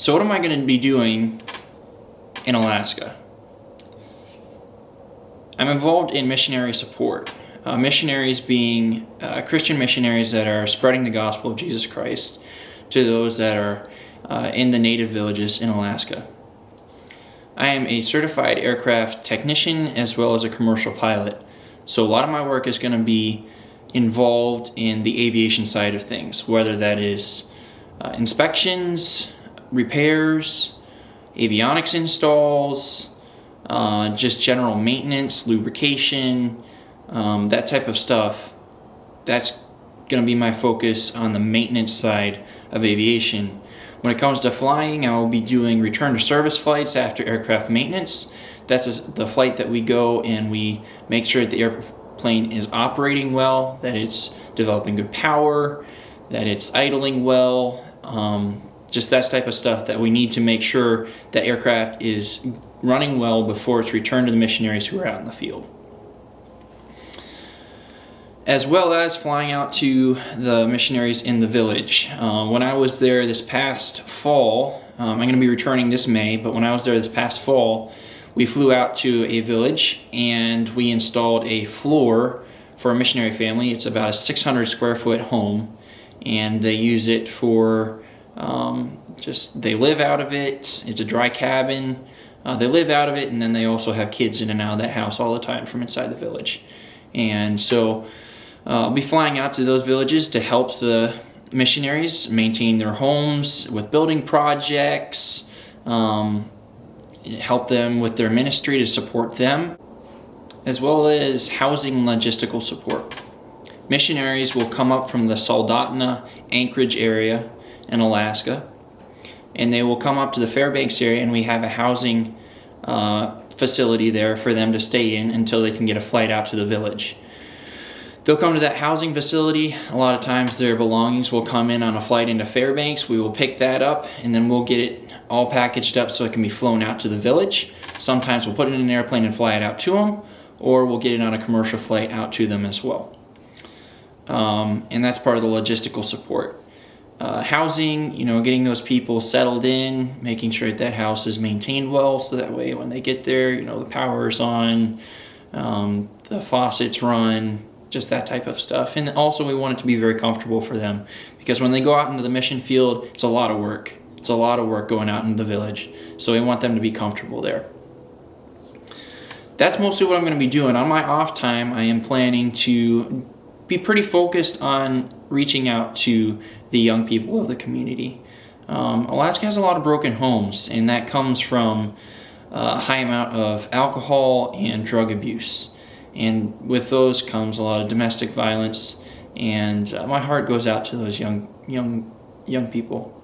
So what am I going to be doing in Alaska? I'm involved in missionary support. Missionaries being Christian missionaries that are spreading the gospel of Jesus Christ to those that are in the native villages in Alaska. I am a certified aircraft technician as well as a commercial pilot. So a lot of my work is going to be involved in the aviation side of things, whether that is inspections, repairs, avionics installs, just general maintenance, lubrication, that type of stuff. That's going to be my focus on the maintenance side of aviation. When it comes to flying, I will be doing return to service flights after aircraft maintenance. That's the flight that we go and we make sure that the airplane is operating well, that it's developing good power, that it's idling well, just that type of stuff that we need to make sure that aircraft is running well before it's returned to the missionaries who are out in the field. As well as flying out to the missionaries in the village. When I was there this past fall, I'm going to be returning this May, but when I was there this past fall, we flew out to a village and we installed a floor for a missionary family. It's about a 600 square foot home, and they use it for they live out of it. It's a dry cabin. They live out of it, and then they also have kids in and out of that house all the time from inside the village. And so I'll be flying out to those villages to help the missionaries maintain their homes with building projects, help them with their ministry to support them, as well as housing and logistical support. Missionaries will come up from the Soldotna, Anchorage area in Alaska, and they will come up to the Fairbanks area, and we have a housing facility there for them to stay in until they can get a flight out to the village. They'll come to that housing facility. A lot of times their belongings will come in on a flight into Fairbanks. We will pick that up, and then we'll get it all packaged up so it can be flown out to the village. Sometimes we'll put it in an airplane and fly it out to them, or we'll get it on a commercial flight out to them as well. And that's part of the logistical support. Housing, getting those people settled in, making sure that house is maintained well, so that way when they get there, the power's on, the faucets run, just that type of stuff. And also we want it to be very comfortable for them, because when they go out into the mission field, it's a lot of work. It's a lot of work going out into the village. So we want them to be comfortable there. That's mostly what I'm going to be doing. On my off time, I am planning to be pretty focused on reaching out to the young people of the community. Alaska has a lot of broken homes, and that comes from a high amount of alcohol and drug abuse. And with those comes a lot of domestic violence, and my heart goes out to those young people.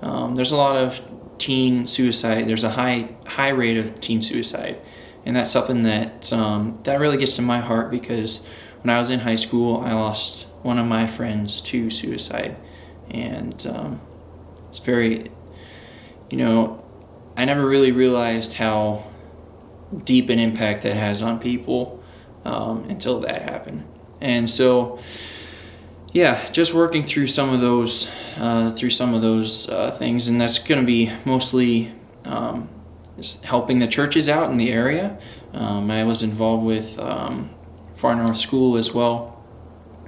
There's a lot of teen suicide. There's a high rate of teen suicide, and that's something that really gets to my heart, because when I was in high school, I lost one of my friends to suicide, and it's very, I never really realized how deep an impact that has on people until that happened. And so, just working through some of those things, and that's going to be mostly just helping the churches out in the area. I was involved with Far North School as well.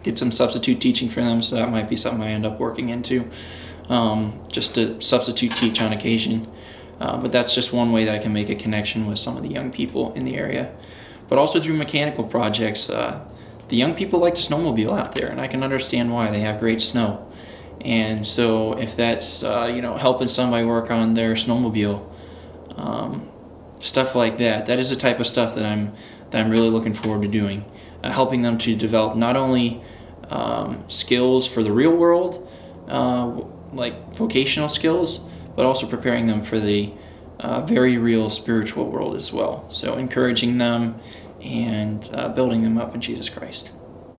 Did some substitute teaching for them, so that might be something I end up working into, just to substitute teach on occasion. But that's just one way that I can make a connection with some of the young people in the area. But also through mechanical projects. The young people like to snowmobile out there, and I can understand why. They have great snow. And so if that's helping somebody work on their snowmobile, stuff like that is the type of stuff that I'm really looking forward to doing. Helping them to develop not only skills for the real world, like vocational skills, but also preparing them for the very real spiritual world as well. So encouraging them and building them up in Jesus Christ.